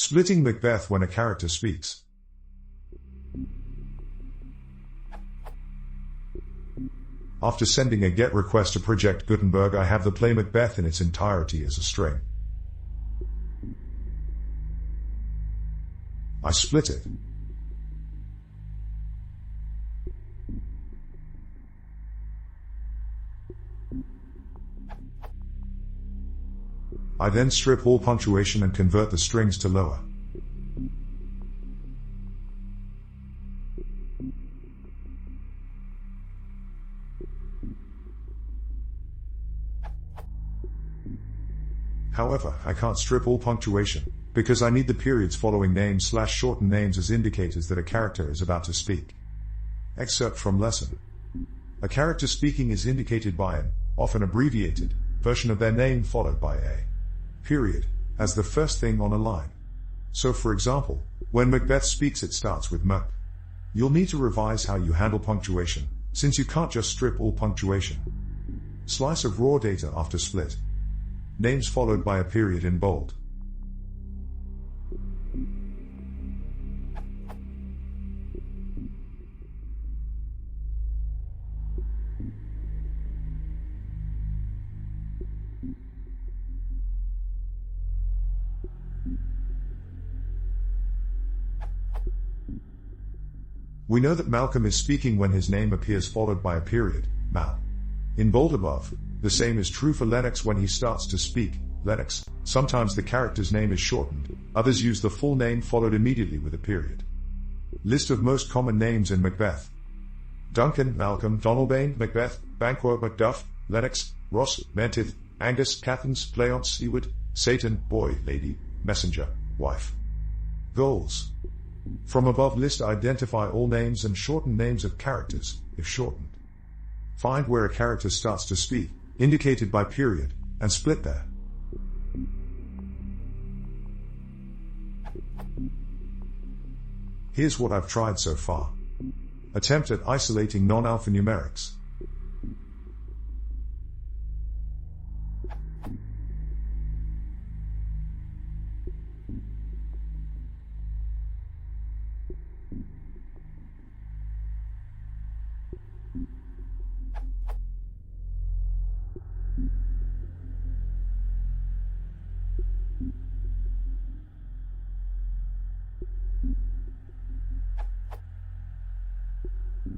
Splitting Macbeth when a character speaks. After sending a GET request to Project Gutenberg, I have the play Macbeth in its entirety as a string. I split it. I then strip all punctuation and convert the strings to lower. However, I can't strip all punctuation, because I need the periods following names/shortened names as indicators that a character is about to speak. Excerpt from lesson. A character speaking is indicated by an, often abbreviated, version of their name followed by a period, as the first thing on a line. So for example, when Macbeth speaks it starts with Mac. You'll need to revise how you handle punctuation, since you can't just strip all punctuation. Slice of raw data after split. Names followed by a period in bold. We know that Malcolm is speaking when his name appears followed by a period, Mal. In bold above, the same is true for Lennox when he starts to speak, Lennox. Sometimes the character's name is shortened, others use the full name followed immediately with a period. List of most common names in Macbeth. Duncan, Malcolm, Donalbain, Macbeth, Banquo, Macduff, Lennox, Ross, Menteith, Angus, Cathans, Leonce, Ewart, Satan, boy, lady, messenger, wife. Goals. From above list identify all names and shortened names of characters, if shortened. Find where a character starts to speak, indicated by period, and split there. Here's what I've tried so far. Attempt at isolating non-alphanumerics.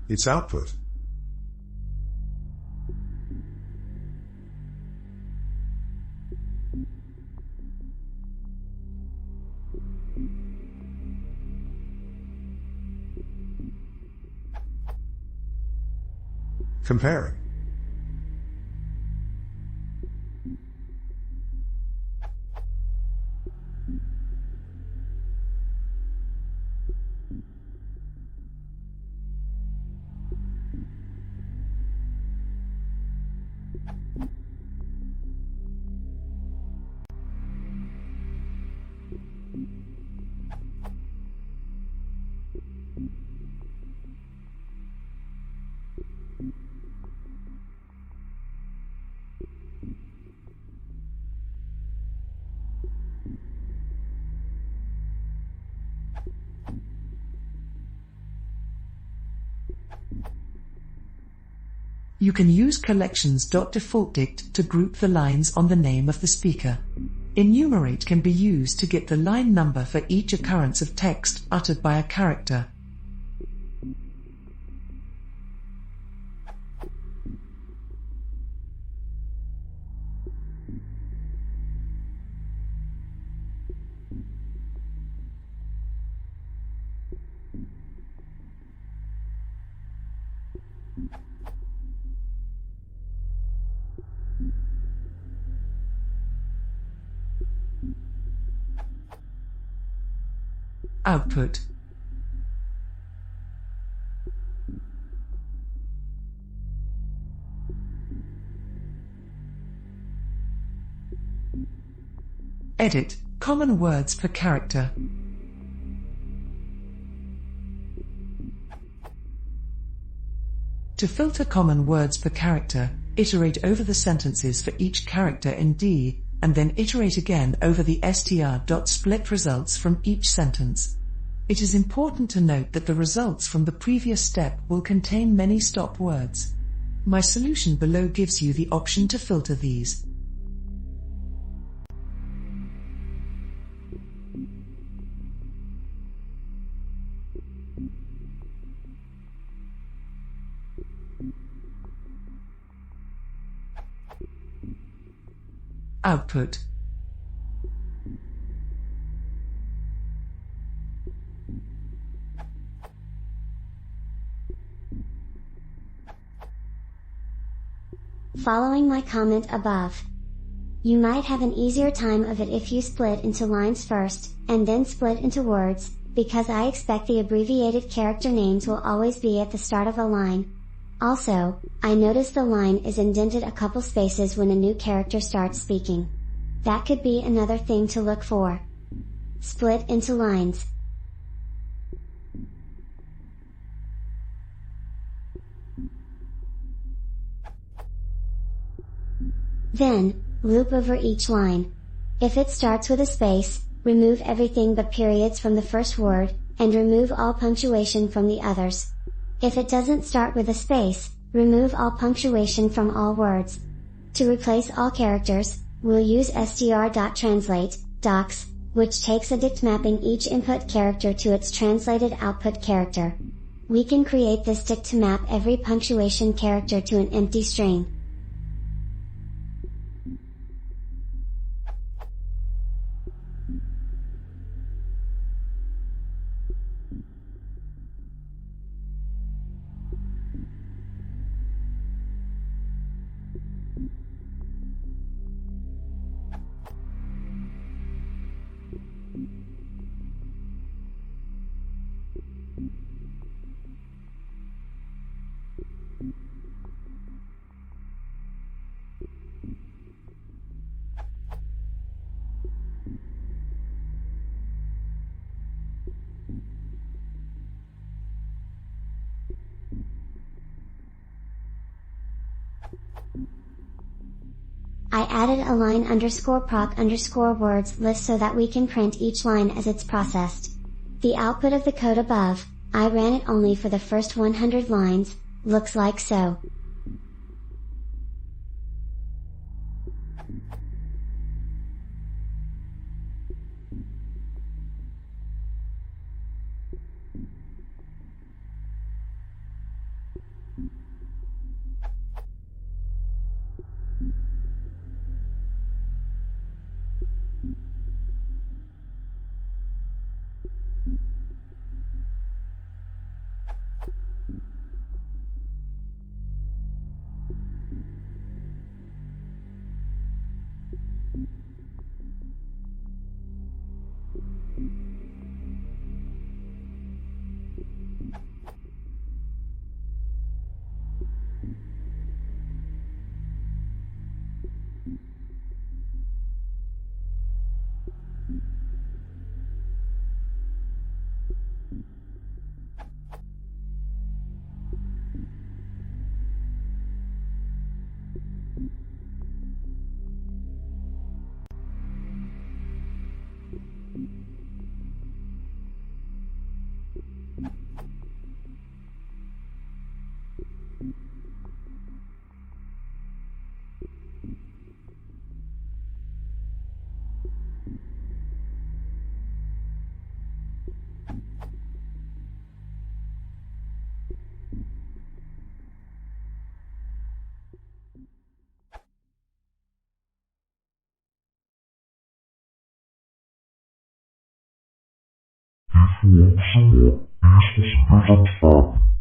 Its output. Comparing. You can use collections.defaultDict to group the lines on the name of the speaker. Enumerate can be used to get the line number for each occurrence of text uttered by a character. Output. Edit. Common words per character. To filter common words per character, iterate over the sentences for each character in D, and then iterate again over the str.split results from each sentence. It is important to note that the results from the previous step will contain many stop words. My solution below gives you the option to filter these. Output. Following my comment above. You might have an easier time of it if you split into lines first, and then split into words, because I expect the abbreviated character names will always be at the start of a line. Also, I notice the line is indented a couple spaces when a new character starts speaking. That could be another thing to look for. Split into lines. Then, loop over each line. If it starts with a space, remove everything but periods from the first word, and remove all punctuation from the others. If it doesn't start with a space, remove all punctuation from all words. To replace all characters, we'll use str.translate, docs, which takes a dict mapping each input character to its translated output character. We can create this dict to map every punctuation character to an empty string. I added a line _proc_ words list so that we can print each line as it's processed. The output of the code above, I ran it only for the first 100 lines, looks like so. Isso é isso apresentado.